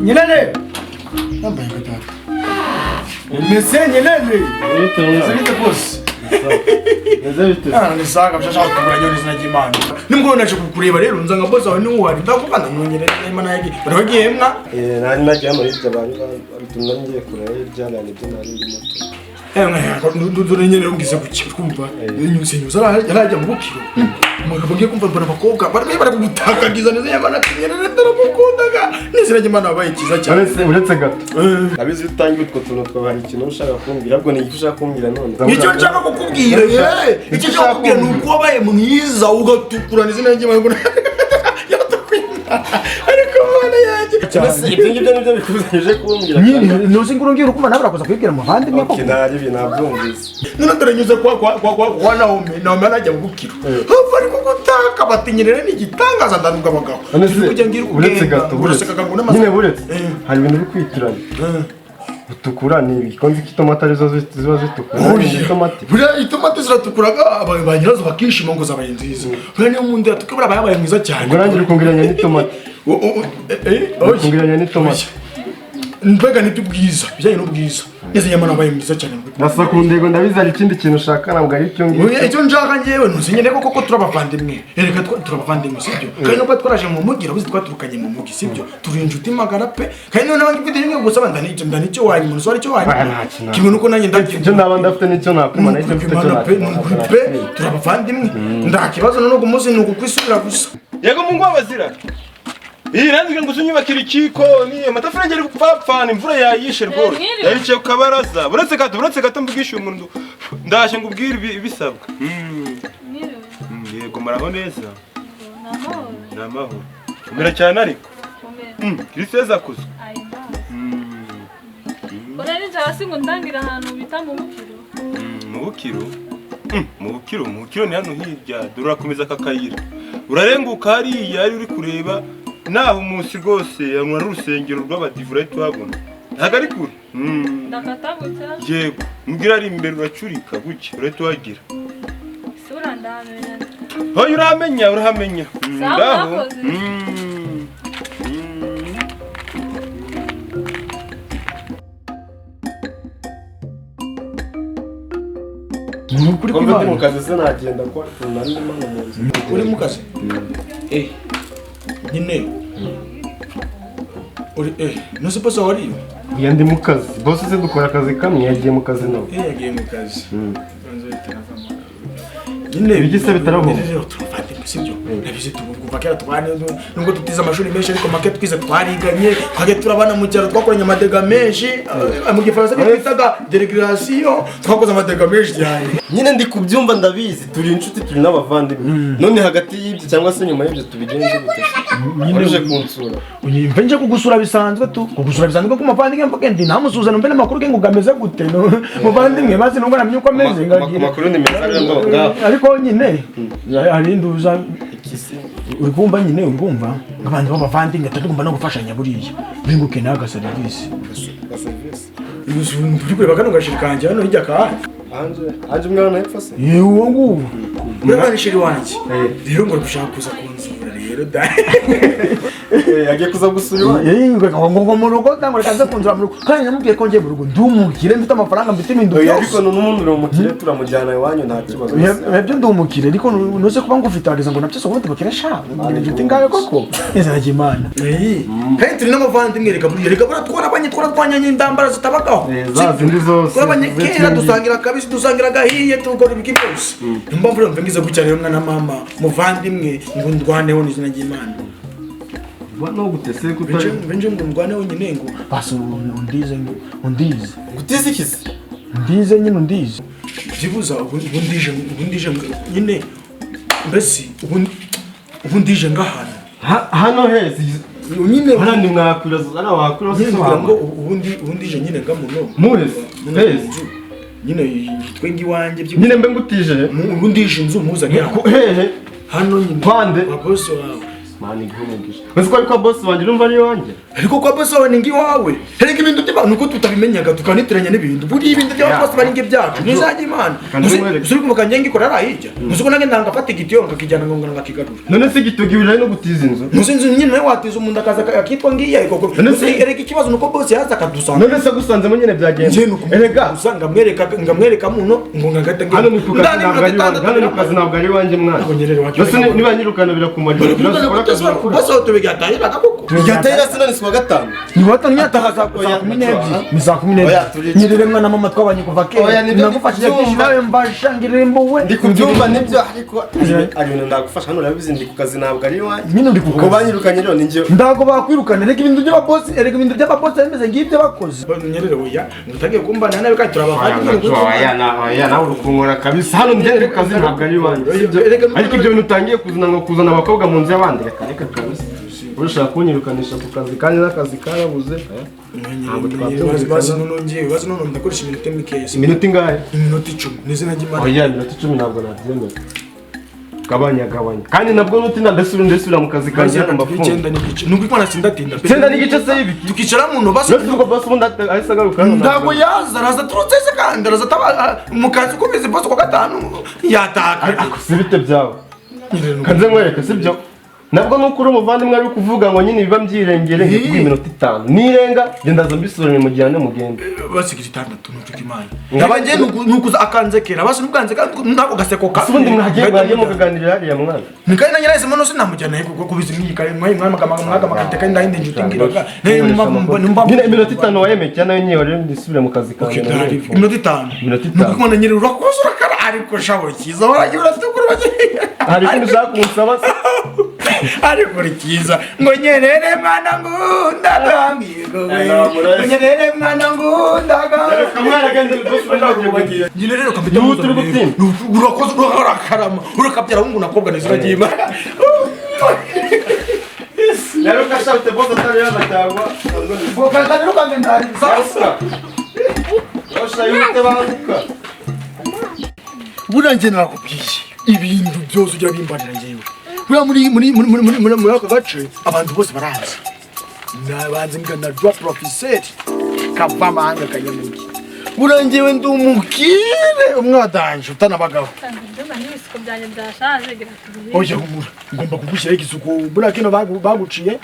Nyelele. Namba yakataka. Umese nyelele. Sasa boss. Nisaka mshasha kukuranya nizina jimana. Nimgo naje kukureba rero nzanga boss aho ni uwari ndakuvana nyonyerera imana yake. Barogiye mwa. Nani nagiye muri ibyo abantu bitunangiye kureba iryana nibyo nari ndimo. Nduzure nyene ungize kukikumva. Nyuse yarajya mu bukiro. Umugabo ngiye kumva mbona abakobwa bari kugutakagiza neza yamana kinyerera ndaramukundaga. Nizina jimana wabaye kiza cyane. Uretse gato. Abizi utangiye utwo tuntu twabari ikintu ushaka kumbwira ahubwo ni ushaka kumbwira none. Icyo nshaka kukubwira icyo nshaka kukubwira ni uko wabaye mwiza ugatukura nizina jimana. Ariko mwana yaje ibyo ngibyo nibyo bikuzanije kumbwira nuzi nguru ngira ukumva nawe urakoza kwibwira muhandi mwe koko nari binabyumvise none dore nyuze kwa Naomi anajya bukiro hafa ariko gutaka batinyerere n'igitangaza ndanuga abagabo kujya ngira uretse gato nyine buretse hari ibintu bikwitiranye utukura ni ibikonzi k'itomata arizo ziba zitukura buriya itomati ziratukuraga abanyirazo bakishima ngo zabaye nziza buriya niyo mundi atukura bayabaye mwiza cyane ngo nanjye ukungiranya n'itomati ukungiranya n'itomati mbega nibyo bwiza bijyanye n'ubwiza neze nyamana baye mwiza cyane nasa ku ndego ndabizana ikindi kintu ushaka ntabwo ari cyo ngicyo icyo njaka ngewe ntuzinyene koko turabavandimwe reka turabavandimwe sibyo kandi nubwo twaraje mu mugira uzi twaturukanye mu mugi sibyo turi inshuti magara pe kandi none n'abandi mfite rimwe gusa ndanicyo wanyu umuntu ari cyo wanyu kimwe nuko nanjye icyo naba ndafite nicyo nakuma n'icyo mfite cyo nakuma pe turabavandimwe ndakibazo none umunsi ni ukwisubira gusa yego mungu wabazira Iranzwe ngo unyubakira ikiko ni amatafari ngere gupfapfana imvura yayishe rwose yayice ukabaraza buretse gato mvugisha umuntu ndashe ngubwira ibisabwa yego maraho neza namahoro umera cyane ariko Kriseza kuzo Orari nzasi ngo ndangira ahantu bita mu bukiro ni hano hirya durakomeza kakayira urarenguka hariya ari uri kureba naho umunsi rwose yanwa n'urusengero rw'abadivura tuhabona ntago ari kure ndakatagutse yego mbwira ari imbere uracurika guke urete wagira sura ndamenya hoye urahamenya ndaho Nukuri kwimana mu kazi se nagenda kwa nari ndimo mu nzu uri mu kazi nyine uri nose boss wari yandi mu kazi boss se dukora akazi kamwe yagiye mu kazi nawe yagiye mu kazi nyine bigise bitaraho sibyo nabize tuvuga kera twane nubwo tutiza amashuri menshi ariko make twize twariganye twage turabana mu cyaro twakoranye amadega menshi mu gifaransa bitaga délégation twakoze amadega menshi cyane nyine ndi kubyumva ndabizi turi inshuti turi n'abavandimwe none hagati y'ibyo cyangwa se nyuma y'ibyo tubigenze gute nyine uje kunsura unyimve nje kugusura bisanzwe kugusura bisanzwe ko muvandimwe mvuge ndi namusuzana mbe n'amakuru ge ngo gameze gute muvandimwe maze nubwo namye uko ameze ngagira amakuru ni meza ngo ariko nyine hari nduza uri kumva nyine urumva abantu b'abavandimwe tugomba no gufashanya buriya binguke naga service uri kureba kano gashirikanje hano hirya ka anje mwana yafase yewe ngubu urabanishiri wanjye rero ngo dushaka kuza kunsura rero da yagiye kuza gusura iwanjye ngo mu rugo ndangura kaza kunsura mu rugo kandi namubwiye ko ngiye mu rugo ndumukire mfite amafaranga mfite ibintu byose ariko n'umuntu uri umukire turamujyana iwanyu nta kibazo nabyo ndumukire ariko nuze kuba ngufite ageza ngo nabyo sokuba tubakira sha inshuti ngawe koko neza najye imana kandi turi n'amavandimwe reka buriya twarabanye indambara zitabagaho zindi zose twabanye kera dusangira kabisi dusangira gahiye tugora ibiki byose impamvu rero mvengize gucyara rero mwana mama muvandimwe ngo ndwaneho n'izina ry'Imana no gutese kutari benje ngo ndwaneho nyine ngo basi undize guteze ikisi ndize nyine undize byibuza ubundije nyine mbese ubundije ngahana hano hezi nyine hano mwakuraza ana wakura se ngo ubundije nyine ngamuno murese hezi nyine twengi wanje nyine mbe ngutije ubundije inzu muzanye hehe hano nyine pande ababoso wawe mani nkumugisha uzi ko ariko boss wanjye urumva ari wanjye ariko kwa boss wawe ningi wawe hereka ibintu by'abantu ko tutabimenyaga tukanitiranya n'ibintu buri ibintu by'abantu bari ngi byacu nizajye imana uzuri kumva kanjye ngikora arahijya uzuko nange ndanga fata igitiyo ngakijyana ngo ngakigarura none se gitugibira no gutiza inzu musinzi nyine nawe watiza umuntu akaza akitwa ngiye ariko ereka ikibazo nuko boss yaza akadusanga none se gusanze mu nyine byagenze erega usanga ngamwereka muno ngo ngagata ngi hano ni kukazi ntabwo ari wanjye mwana bose niba nyirukana birakumara bose tubigatahira koko gatahira sinone si wa gatanu ni wata nyataha za 12 ni za 12 nyirire mwana mama twabanye kuva kera nagufashije nawe mbashangirire mbuwe ndi kubyumva nibyo ariko ari ibintu ndagufasha hano urabizi ndi ku kazi ntabwo ari wanjye nyine ndi kuko banyirukanye rero ninjye ndago bakwirukana reka ibintu by'aba boss ereka ibintu by'aba boss bimeze ngibyo bakoze nyirire oya utagiye kumbana nawe kandi turabavanye oya nawe urukunkora kabisa hano ndende ku kazi ntabwo ari wanjye ariko ibyo bintu utangiye kuzana abakobwa mu nzu y'abandi reka kabisa urashaka kunyirukanisha ku kazi kandi n'akazi karabuze bazi none ndakoresha iminota mikeya iminota ingahe iminota 10 n'izina ry'Imana oya iminota 10 ntabwo nabyemera gabanya kandi nabwo nutinda ndasubira mu kazi kanjye hano mbafunga 9 n'igice nuko ikwana sindatinda 9 n'igice se ibi tukicara mu no basi nuko basi ubundi ahise agaruka hano ndago yaza turutse se kandi taba mu kazi ko bizi bose kwa gatanu yataka ariko sibite byawe kanze mwereka sibyo nabwo nuko uri umuvandimwe ari kuvuga ngo nyine biba mbyirengere nk'iminota 5 nirenga genda zombisubire mu gihane mugende basikira 6 n'utuki imana ngabanje nukuza akanzekera basi nubwanze nako gaseko ka ubundi mwagiye mu kuganirira hariya mwana nikari na nyiraise mono sinamujyana kuko kubizi nk'ikaye mwaka makateka ndahinde njuti ngiraga nimba iminota 5 wayemekya nayo nyiyore ndisubire mu kazi kanjye iminota 5 nuko mwana nyiri urakoze urakara ariko shawo kiza waragiye uratukura hari ikintu ushaka kumusaba ariko rikiza ngo nyerere mwana ngunda ngigo we nyerere mwana ngunda kamwana gende dosubira nyine rero kamenya turi gutsinda urakoze urakarama urakabyara hungu nakobwa nezira gima yaro kashabte boza tari yabatagwa bo kandi rukanga ndari sasa osha yute baruka burange narakubwiye ibintu byose ujya bimbanira ngewe muri aka gace abantu bose barazi nabanze ngana rwa professeur kava mahanga kanyamugi burangewe ndi umukire umwadanje utanabagaho oya humura ngomba kugushyiraho igisuko buriya kino baguciye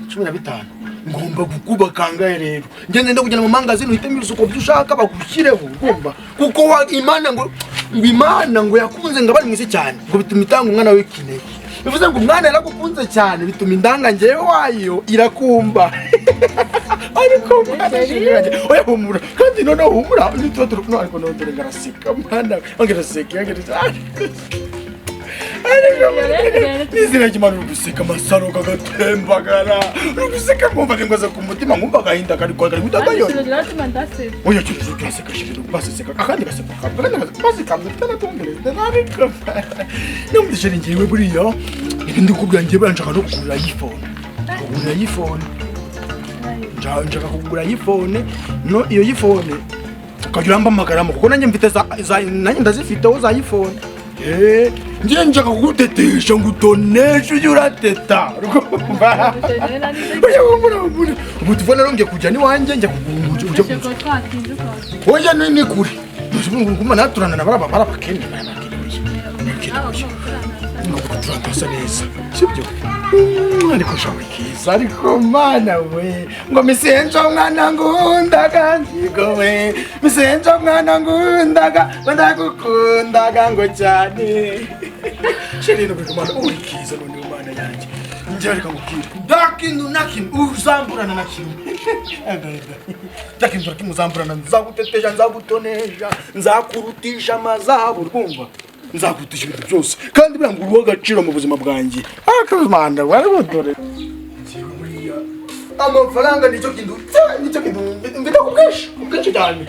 15 ngomba kukuba kangahe rero ngende ndakujyana mu mangazini uhitemo ibisuko byushaka bagushyireho ngomba kuko imana ngo yakunze ngo abari mwisi cyane ngo bituma itanga umwana w'ikinege bivuze ngo umwana yaragukunze cyane bituma indanga ngewe wayo irakumba ariko oya humura kandi noneho humura nituba turi kuno ariko noneho dore ngaraseka mwana ngaraseka nizina ry'Imana uruguseka amasaro kagatembagara uruguseka mwumva ingoza ku mutima mwumva agahinda kari kwa kari gutagayo oya cyuzuye gaseka shije baseseka akandi gaseka bazikamye tanatumbereza nariko namudishira ngiwe buriya ibindi kubyangiye banshaka no kugura iPhone njaka kugura iPhone no iyo iPhone kagira mbamagaramo kuko nanjye mfite nanjye ndazifiteho za iPhone ngiye njaka kugutetesha ngo utoneshe ujye urateta ubu tuvana rongeye kujya n'iwanjye njya oya ni kure nguma naturana na barabakene turangasa neza sibyo ariko shawe kiza ariko mana we ngo misenjo mwana ngundaga ngigo we misenjo mwana ngundaga ndagukundaga ngo cyane shiri no kumana uri kiza none umana yanjye njye ariko ngukira nakintu uzamburana na kintu ndakintu kimuzamburana nzagutetesha nzagutonesha nzakurutisha amazabu rwumva nzakutisha ibintu byose kandi birango uruwa agaciro mu buzima bwanjye akamanda warabodore ngiye buriya amafaranga nicyo kintu mfite kubwinshi cyane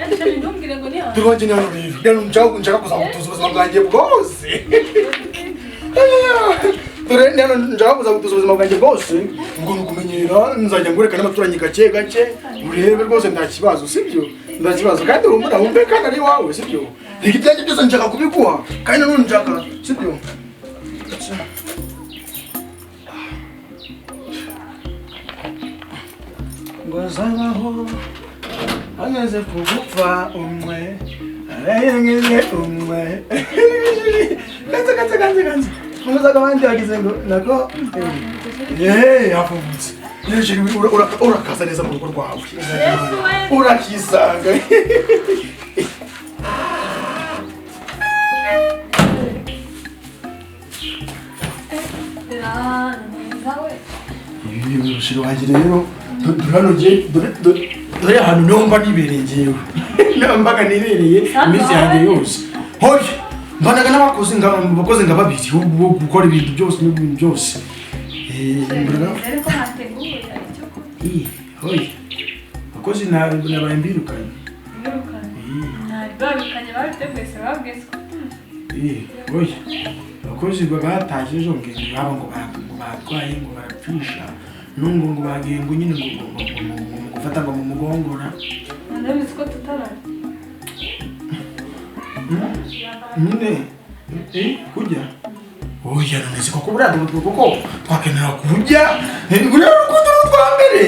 turwanje ni hano rero nshaka kuzagutuza ubuzima bwanjye bwose dore nano nshaka kuzagutuza ubuzima bwanjye bwose ubwo nukumenyera nzajya ngureka n'abaturanyi gake urebe rwose nta kibazo sibyo nta kibazo kandi urumura wumvikana ari wawe sibyo ibyanjye byose nshaka kubiguha kandi none nshaka sibyo ngo zabaho ageze kugupfa umwe arayengeze umwe kanze muzaga abandi bagize ngo nako yafumutse urakaza neza mu rugo rwawe urakisanga umusore wanjye rero dore ahantu niho mba nibereye ngewe mbaga nibereye iminsi yanjye yose hoya mbanaga n'abakozi nka babiri bo gukora ibintu byose n'ibintu byose hoya abakozi nabaye mbirukanye hoya abakozi bagatashye ejo ngendo baba ngo barwaye ngo barapfisha nungu ngo bagiye ngo nyine ngo gufata ngo mu mugongora ndabizi ko tutarara nyine kujya oya nonese koko burado kuko twakenera kujya buriya rukundo rwa mbere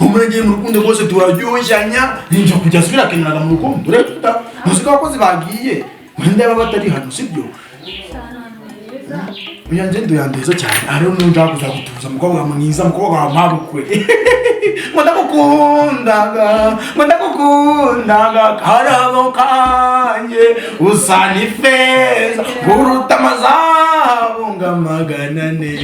umurengeye mu rukundo rwose turaryoshanya ninjye kujya birakeneraga mu rukundo reka muzi ko abakozi bagiye wenda baba batari hano sibyo uyanjye nduyandeza cyane ariyo nunja kuzagutuza mukobwa mwiza mukobwa wa mabukwe ndakukundaga karabo kanje usa n'ifeza uruta amazabu ngamaganane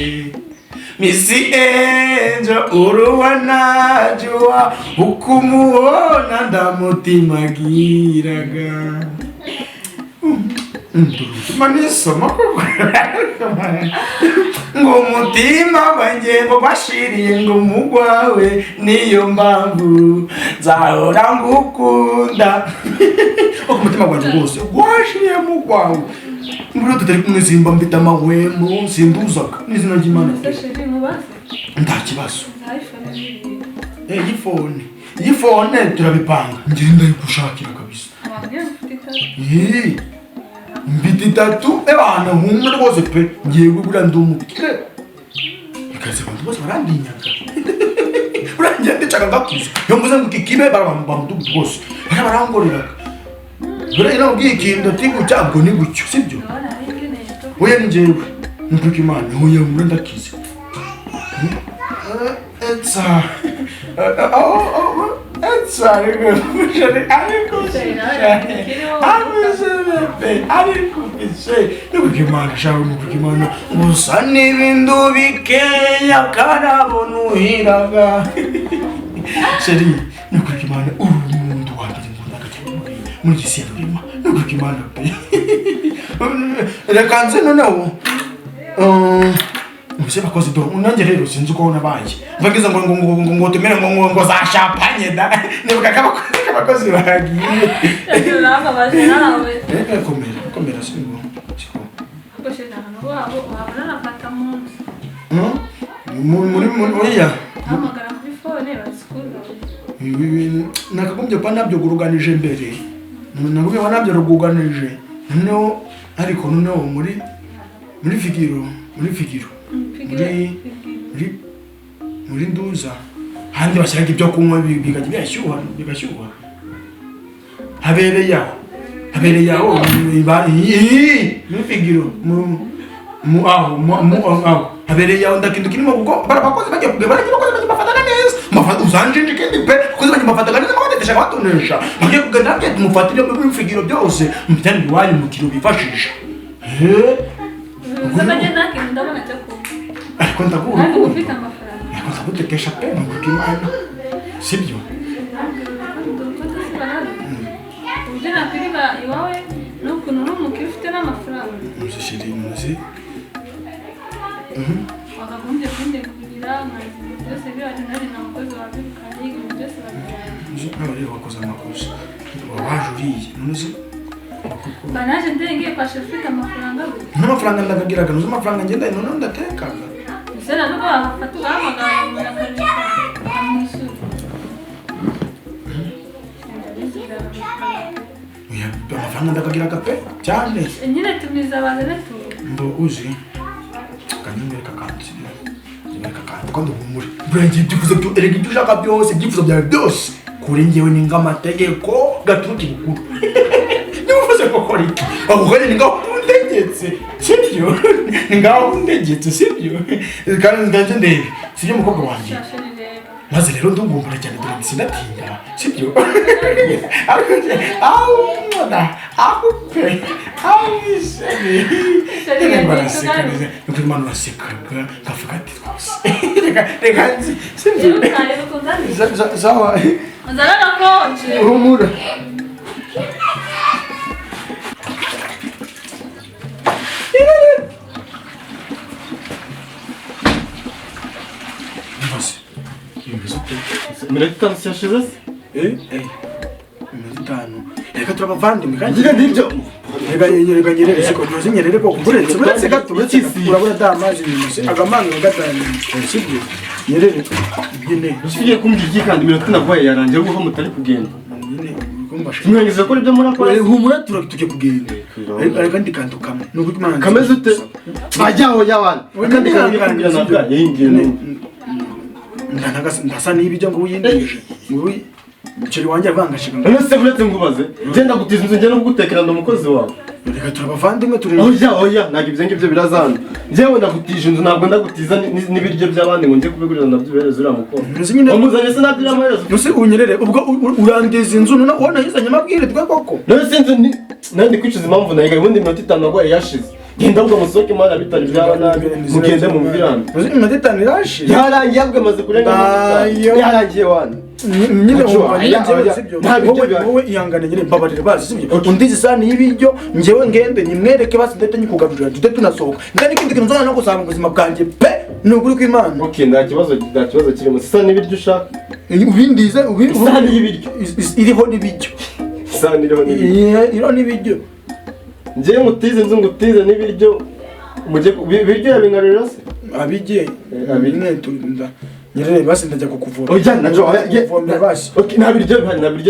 misi enjo uruwa najua ukumuona ndamutimagiraga manisoma ngo umutima wanjye ngo bashiriye ngo mugwawe niyo mpamvu nzahora ngukunda umutima wanjye wose washiriye mugwawe mbura tutari kumwe simba mbita amahwemo sinduzaga n'izina ry'Imana nta kibazo yifone turabipanga ngire ndayigushakira kabisa mbiti tatu ebana humwe rwose pe ngiye gugura ndumukire ikaze abantu bose barandinyaga urangiye ndicaga ngakuza yo mvuze ngo kikibe bamudugu rwose barangoreraga rero nabwiye ikintu tigucya ubwo ni gucyo sibyo oya ni njyewe nkuko Imana oya muri ndakize gusa n'ibintu bikeya karabonuhiraga sheri nukuko Imana uri umuntu wambere nkundaga muri gisi ya rurema nukuko Imana pe reka nze noneho Muse bakozi do unanje rero sinzi uko nabaye mvagiza ngo tumere ngo za champagne da nibuka kabakozi baragiye nanga bazina nawe komera singo siko ko shena hano wabo wabona nafata munzu muri oya hamagara kuri phone basikunda nakagombye pa nabyo guruganije mbere nagumye wanabyo ruguganije no ariko noneho muri figiro muri nduza handi bashyiraga ibyo kunywa bigashyuha habereye aho muri figiro aho habereye aho ndakintu kirimo kuko barabakoze bagiye kugeba baragiye bafataga neza mafata uzanjinje kendi pe kuko bagiye bafataga neza bagatesha batunesha bagiye kugenda bake mufatire muri figiro byose mutandi wanyu mu kiro bifashisha Uzakanye nake ndabona cyo ku. Ariko ndakuba. Ariko ufite amafaranga. Ariko ndagutekesha pe nuko Imana. Sibyo. Uje nakiriba iwawe nukuntu n'umukiri ufite n'amafaranga. Mushishiri muzi. Wakagombye kwinde kugira amazi byose biraje nari na mukozi wabikanye ibintu byose babijyanye. Ntabwo wakoze amakosa. Wajuriye. Nuzi. Banaje ndenge kwashe ufite amafaranga gute? N'amafaranga ndagagiraga nuzi amafaranga ngenda none ndatekaga. Bisana nuko wafata uhamagara umuntu akamusura. Oya, amafaranga ndagagiraga pe cyane. Nyine tumiza bazane tu. Mbo uzi. Kanyumbereka kandi. Nyumbereka kandi ko ndumuri. Bwenge byifuzo byo erega ibyo ushaka byose byifuzo byawe byose kuri njyewe ni ngamategeko gaturuka ibukuru nimuvuze ko kora iki ahubwo ni ngaho untegetse sibyo ni ngaho untegetse sibyo kandi nganje ndebe sibyo mukobwa wanjye maze rero ndungumbura cyane dore sinatinda sibyo aho Imana urasekaga ngavuga ati twose reka nzi sibyo sawa nzarana konje humura Minota itanu siyashize se? Minota itanu reka turabavandimwe kandi Ndibyo reka nyerere siko tuzi nyerere ko buretse gato urabona da amazi nyine agamanga gatanu sibyo nyerere byine usigiye kumbwira iki kandi minota navuye yarangiye uko mutari kugenda nyine kumbasha mwengeze ko ibyo muri akora humura tugiye kugenda ariko ndikanto kamwe nuko imana kameze ute bajyaho y'abandi kandi kumbwira nabwa yingiye ndasa n'ibijya ngo uyindishe Mcheli wanje avangashiga. Nese buretse ngubaze. Genda gutiza inzu ngene kugutekera ndo mukozi wawe. Reka turabavandimwe turi. Oya nagi ibyo ngibyo birazana. Jewe ndagutije inzu ntabwo ndagutiza n'ibiryo by'abandi ngo nje kubigurira ndabyo bereza ura mukono. Omuzanye se nabyo amaherezo. Nuse unyerere ubwo urangiza inzu none ubona yizanye amabwire twe koko. Nese inzu nandi kwicuza impamvu nayiga ubundi minota 5 nagwaye yashize. Genda ubwo musoke mara bitari byaba nabi mugende mu mviranda. Minota 5 irashize. Yarangiye abwe maze kurenga. Yarangiye wana. Nyine wowe ihangane nyine mbabarire bazi sibyo undizi sana y'ibiryo ngewe ngende nimwereke basi ndete nyikugaburira dute tunasohoka ndani kindi kintu nzana no gusaba ubuzima bwanjye pe nuguri kw'Imana. Okay nda kibazo kirimo sisa n'ibiryo ushaka ubindize isahani y'ibiryo iriho n'ibiryo isahani iriho n'ibiryo ngiye mutize inzu ngutize n'ibiryo mujye biryo yabingarira se abijye turinda nyerere basi ndajya kukuvura. Oya najo vomera basi. Okay nabiryo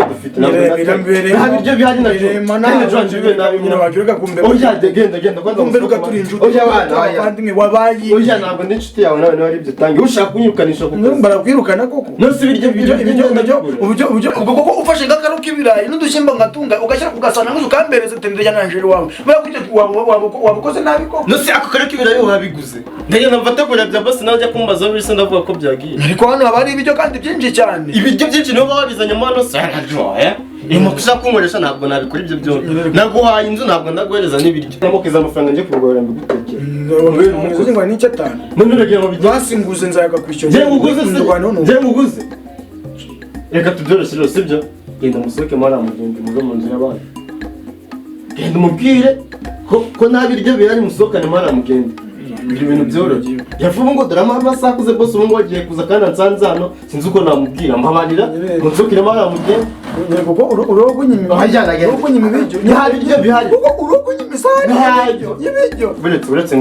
dufite nabiryo bihari najo njye nabi nyina bakireka kumbe. Oya genda kwanza kumberuka turi injuti. Oya bana abandimwe wabayi. Oya ntabwo ndi inshuti yawe nawe ari byo tangi ushaka kunyirukanisha kuko mbara kwirukana koko. Nose ibiryo ubyo koko ufashe ngakaro k'ibirayi n'udushyimbo ngatunga ugashyira kugasana ngo ukambereze tendere yananjere wawe. Bakwite wabukoze nabi koko. Nose ako kare k'ibirayi wabiguze. Ndagenda mfategura bya boss nawe ajya kumbaza bise ndavuga ko byagiye. Ariko hano haba ari ibiryo kandi byinshi cyane. Ibiryo byinshi niho babizanye hano sanaryoye. Iyo kushaka kunkoresha ntabwo nabikora ibyo byose. Naguhaye inzu ntabwo ndaguhereza n'ibiryo. Namukiza amafaranga ngiye kugorora mbigutekera. Nguze ngo ni 5. None uragira ngo bijye basinguze nzayaka kwishyura. Je nguguze. Reka tubyoroshye rero sibyo. Genda musoke mara mugende muzo mu nzu y'abandi. Genda umubwire ko nabiryo bihari musokane mara mugende. Ibintu byoroshye yavuga ngo drama basakuze boss ubu ngo agiye kuza kandi ansanze hano sinzi uko namubwira mpabarira mutsukire mara mugende kuko urogunyima urogunyima ibiryo ntabiryo bihari kuko urogunyima isani y'ibiryo buretse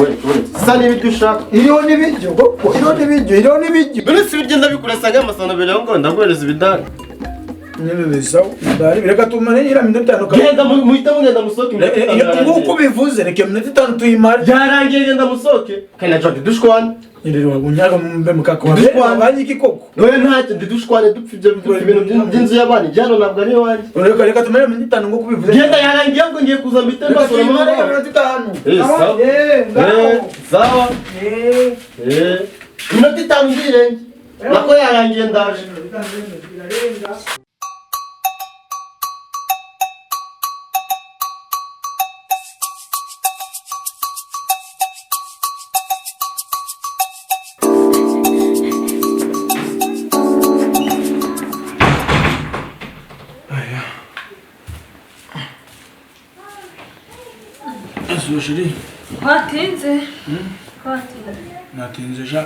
isani y'ibiryo ushaka iriho n'ibiryo kuko iriho n'ibiryo buretse ibiryo ndabikurasa nk'amasano abiri aho ngo ndaguhereza ibidani nyine sawa ndari reka tumane ira minota 5 genda muhita mugenda musoke nguko bivuze reka minota 5 tuyimara byarangiye genda musoke kana jodi dushwana rero wagunyaga mumbe mukako abanyiki koko noye ntacyo ndidushwane dupfa ibintu by'inzu y'abandi jyano ntabwo ari wanjye reka tumane minota 5 nguko bivuze genda yarangiye ngo ngiye kuza mbite mbasura mama minota 5 sawa minota 5 ndirenge nako yarangiye ndaje Chérie. Watinze. Natinze ja.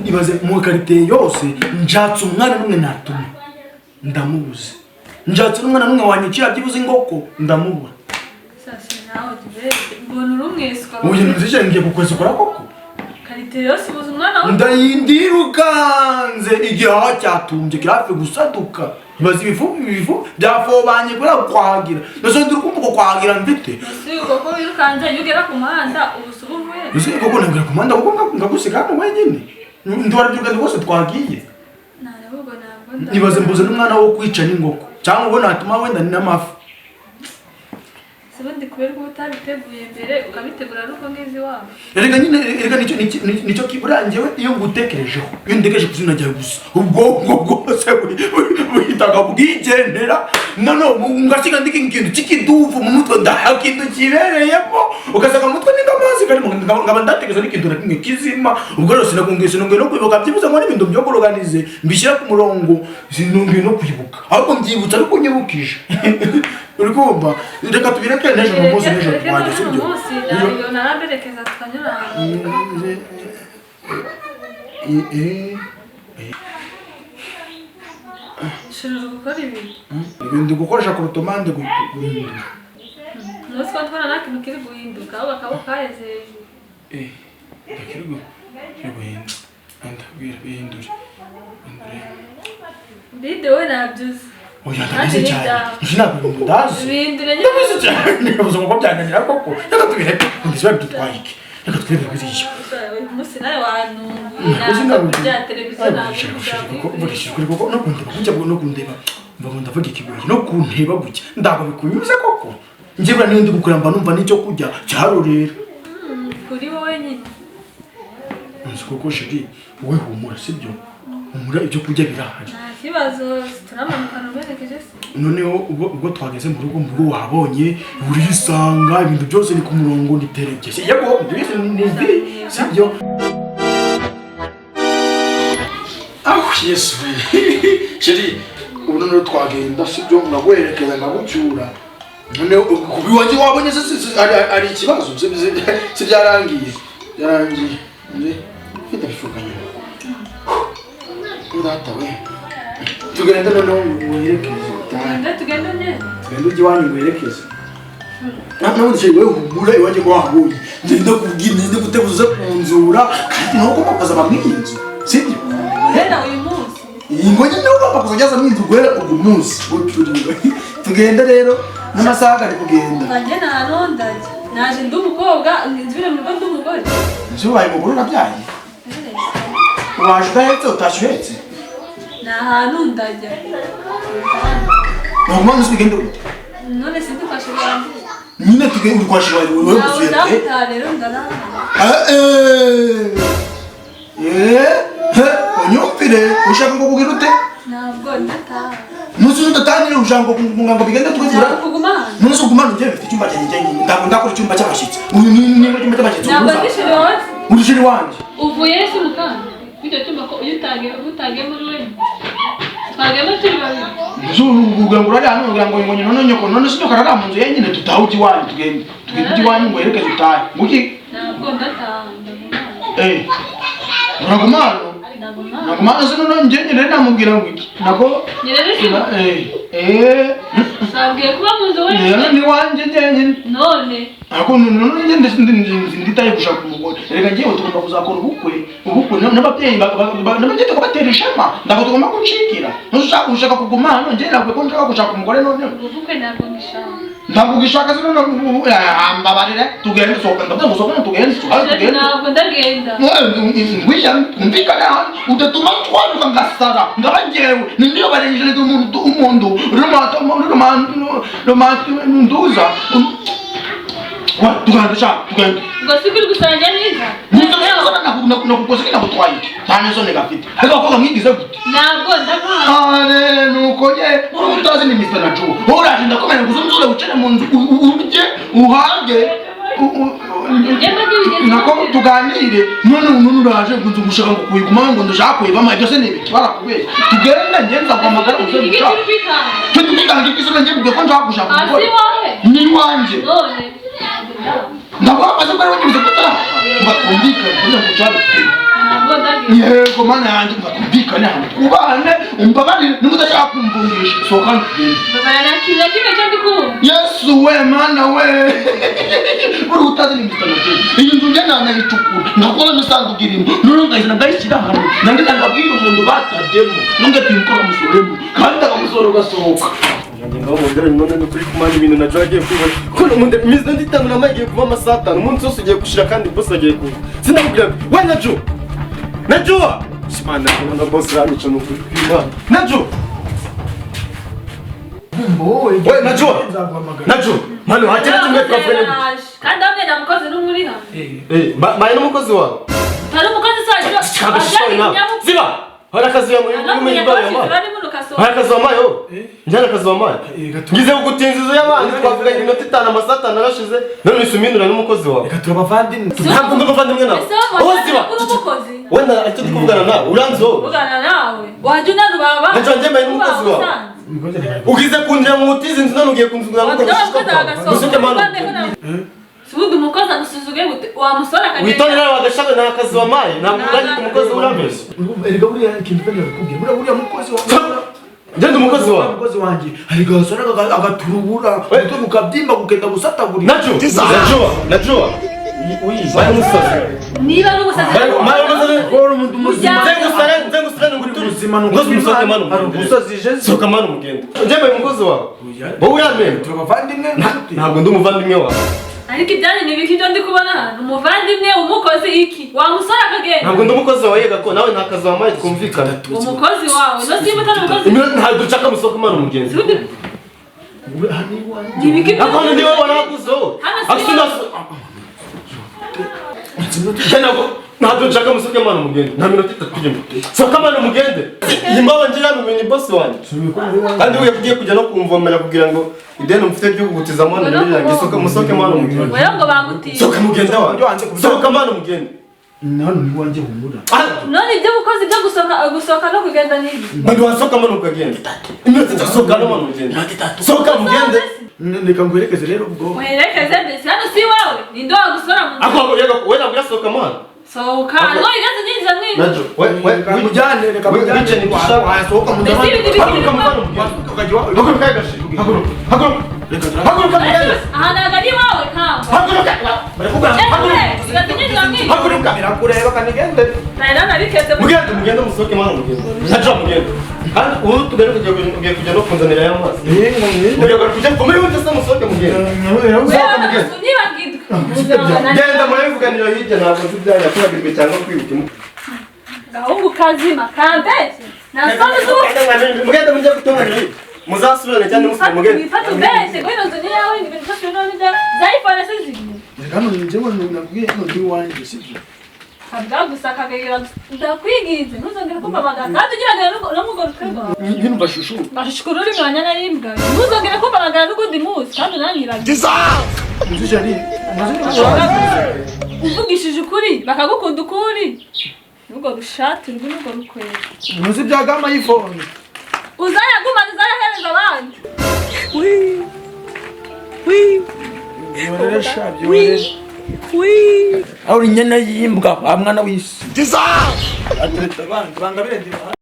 Ibaze mu karite yose njatse umwana numwe natuma. Ndamubuze. Njatse umwana numwe wanyikira byibuze ingoko ndamubura. Sasa nawe dibe mbona urumwiswa. Oya nzije ngiye kukwese kora koko. Karite yose buze umwana wawe. Ndayindirukanze igihaha cyatumbye kirafe gusaduka. Ibaze ibifu byafobanye kura kwagira. Nazo ndirukumbuko kwagira mfite. Si koko wirukanze yugera ku muhanda ubusubumwe. Ese koko nabwira ku muhanda kuko ngagusika hano wenyine. ndwara byuka rwose twagiye ntabwo nibaze mbuze n'umwana wo kwica n'ingoko cyangwa ubwo natuma wenda ni n'amafi sibundi kubera ko utabiteguye mbere ukabitegura nuko ngizi wabo erega nyine erega nicyo kiburangiwe iyo ngutekerejeho iyo ndegeje kuzina ryawe gusa ubwonko bwose buhitaga bwigendera none ngasiga ndika ikintu cy'ikiduvu mu mutwe ndahakintu kibereyemo ugasanga mu mutwe n'ingamazi karimo ngaba ndatekereza n'ikintu na kimwe kizima ubwo rero sinakungise nongeye no kwibuka byibuze ngo n'ibintu byo kuroganize mbishyira ku murongo sinongeye no kwibuka ahubwo mbyibutsa ariko nyibukije uri kumva reka tubireke n'ejo mu munsi n'ejo twajya sibyo iyo naraberekeza tukanyura shinzwe gukora ibi ndi gukoresha kurutomande guhindura umunsi wa twara nta kintu kiri guhinduka aho bakaba kaheze kiri guhinduka ndabwira bihindure videwo nabyuze oya ndabizi cyane ntabwo ndazi bihindure ndabizi cyane nibaza ngo byananira koko reka tubireke ndizwe dutwayike reka twebwe bizishyo umunsi nawe wanunguye bya televiziyo ntabwo koko no kundeba kujya no kundeba mva ndavuga ikigoyi no kunteba gutya ndago bikunyuze koko njyewe niyo ndi gukuramba numva n'icyo kujya cyarorera kuri wowe nyine nzi koko shiri wowe humura sibyo humura ibyo kurya birahari nta kibazo turamanuka nuberekeje se noneho ubwo twageze mu rugo wabonye urisanga ibintu byose ni ku murongo niteregeje yego ndibise nimbi sibyo yesu shiri ubu noneho twagenda sibyo nagwerekeza ngagucyura noneho kubiwanjye wabonye ari ikibazo si byarangiye mfite bifuganye ndata we tugenda noneho werekeze tugenda neza tugenda ujye iwanyu werekeze nawe ndishyiwe humura iwanjye ko wahabonye ngenda kubwira ngende guteguza kunzura kandi naho ugomba kuzaba mw'inzu sibyo rero uyu munsi iyi ngo nyine ugomba kuzajyaza mw'inzu guhera uyu munsi uturiwe tugenda rero n'amasaha ari kugenda bagena ahantu ndajya naje ndi umukobwa nzibire mu rugo ndi umugore nzi ubaye umugore urabyaye waje udahetse utashye uhetse ni ahantu ndajya ntabwo mpamvu bigenda gute none sindi kwashira wanjye nyine tugenda uri kwashira wanjye wowe gusuye pe rero ndarara unyumvire ushaka ngo kugira ute ntabwo ndataha muzi udatangire ushaka ngo bigende twizura kuguma muzi ugumana ugende mfite icyumba cyanjye ntabwo ndakora icyumba cy'abashyitsi uyu ni icyumba cy'abashyitsi ntabwo ndishiri wanjye urishiri wanjye uvuye se mukanya bityo cyumba ko iyo utagiye muri wenyine twagenda turi babiri uvuga ngo urari hano uvuga ngo none nyoko none sinyo karara mu nzu yenyine tutaha uti wanyu tugende uti wanyu ngo yerekeze utahe nguki ntabwo ndataha uragumana nagumana se none njye nyine namubwira ngo iki nako sabwiye kuba mu nzu wenyine ni wanjye njyenyine none ariko none nditaye gushaka umugore reka ngiye tugomba kuzakora ubukwe n'ababyeyi n'abagende ko batera ishema ndago tugomba kuncikira ushaka kuguma hano njye ntabwo ko nshaka gushaka umugore none ubukwe ntabwo ngishaka ntabwo gishaka se none ambabarire tugende sohoka ndavuga ngo sohoka tugende ntabwo ndagenda ngwiya twumvikane hano udatuma twaruka ngasara ndabangewe niyo barengeje umuntu nduza tugenda tugenda ngo sikuri gusangira neza nakukoze ntabwo twayike cyane zo negafite ariko bakobwa mwigize gute ntabwo ndakora nuko ye utazi ni Mr. NAJUA uraje ndakomeye kuzunzura ucene mu nzu urye uhage nako tuganire none umuntu uraje kunzu gushaka ngo kuyiguma ngo ndashaka kuyibama ibyo se nibi kibara kubeshya tugenda ngenza kwamagara uze gushaka twitubikanga ikisona ngiye kugira ko nshaka gushaka umugore ni wanje ndabona amaze bari bagize gutara bakumvikana kugira ngo cyane yego mana yanjye bakumvikana hano kubane umbabarire nimudashaka kumvungisha soka babana kiza kimwe cyo ndikumva Yesu we mana we uri utazi ni Mr. NAJUA iyi nzu njye nanayicukura ndakora n'isandugirimo none ngahita ndayishyira hano nange ndabwira umuntu batademo nunge tinkora musoremo kandi akamusoro gasohoka ngaho mugara none n'ukuri kumana ibintu NAJUA agiye kwibona ko n'umuntu imizi nditanga namaye igiye kuba amasatani umunsi wose ugiye gushira kandi boss agiye kuba sinakubwira we NAJUA Najua simana kuna boss ramicho n'ukuri kwima Najua wewe najua mano hatera tumwe twafanya kandi amwe na mukozi n'umuri hano baye n'umukozi wawe tari umukozi saje ziba hora kazi ya muri nyumba ya mama hora kazi wa mayo njana kazi wa mayo ngize kugutinzizo y'abandi twavuganye iminota 5 amasata narashize none isuminura n'umukozi wawe reka turabavandimwe ntabwo ndabavandimwe nawe ziba wenda icyo tukuvugana nawe uranzo uvugana nawe waje unarubaba najua njemeye n'umukozi wawe ugize kunjira mu mutizi nzi none ugiye kunzugura ngo gusuke mano Subudu umukozi agusuzuge gute wa musore akagenda witonera wagashabe na kazi wa mayi ntabwo uraje ku mukozi urambeshe erega buriya kintu kandi nakubwiye buriya mukozi wawe ngende umukozi wawe umukozi wanjye hari gasora agaturubura utwo mukabyimba gukenda gusatagura najua Bayo musazi niba n'umusazi mayo musazi kora umuntu muzima zengu sare nguturi muzima ngozi musoke mano umusazi je soka mano mugende njemeye umukozi wawe bo uyamenye turabavandimwe ntabwo ndi umuvandimwe wawe ariko ibyane nibiki byo ndi kubona hano umuvandimwe umukozi iki wa musore akagenda ntabwo ndi umukozi wawe yega ko nawe nta kazi wamaye twumvikana umukozi wawe no simba utari umukozi ntabwo ducaka musoke mano mugenzi nibiki byo akone ndiwe waraguzo asuna ntabwo nshaka musoke mano mugende nta minota 3 tujyemo soka mano mugende imbawe njira mu bintu boss wanjye kandi uye kugiye kujya no kumvomera kugira ngo ideni mufite ryo kugutiza mano n'ibyanjye soka musoke mano mugende wewe ngo bamutije soka mugende wanjye soka mano mugende none ni wanjye humura none ibyo bukozi byo gusohoka no kugenda nibi bandi wasoka mano ukagenda iminota soka no mano mugende soka mugende reka ngwerekeze rero ubwo werekeze mbese hano si wawe ni ndo wagusora mu ako yega wewe nabwo soka mano soka no igaze nyinza mwibi najo we mujyane reka mujyane wice ni gushaka soka mu mbese ibi bibiri haguruka muvano mugende haguruka gashi haguruka haguruka mugende aha nagari wawe kamba haguruka igaze nyinza mwibi haguruka birakureba kanigende naira nabikeze mugende musoke mwana mugende najo mugende kandi ubu tugere kujya no kunzanira y'amazi mugiye kujya kumuri wese se musoke mugende musoke mugende genda murabivuganira hirya ntabwo nzi ibyanya kwibagirwa cyangwa kwibuka gahungu kazima kambese nasone zubu mugende mujye gutunganya muzasubirane cyane musubire mugende bifata ubese ngo ino nzu yawe ni ibintu byose none za iPhone sizimye hano njyewe nabwiye hano ndi wanjye sibyo kabwa gusa kagera ndakwigize ntuzongere kumva magana kandi ugira no mugorukego ibintu bashushu bashishukuru uri mwanya narimbwa ntuzongere kumva magana n'ugundi munsi kandi naniranye muzijari uvugishije ukuri bakagukunda ukuri n'ubwo rushati n'ubwo rukwera muzi byagama iPhone uzayagumana uzayahereza abandi yoresha byoresha aho inyana yimbwa mwana w'isi atereta abandi banga birendera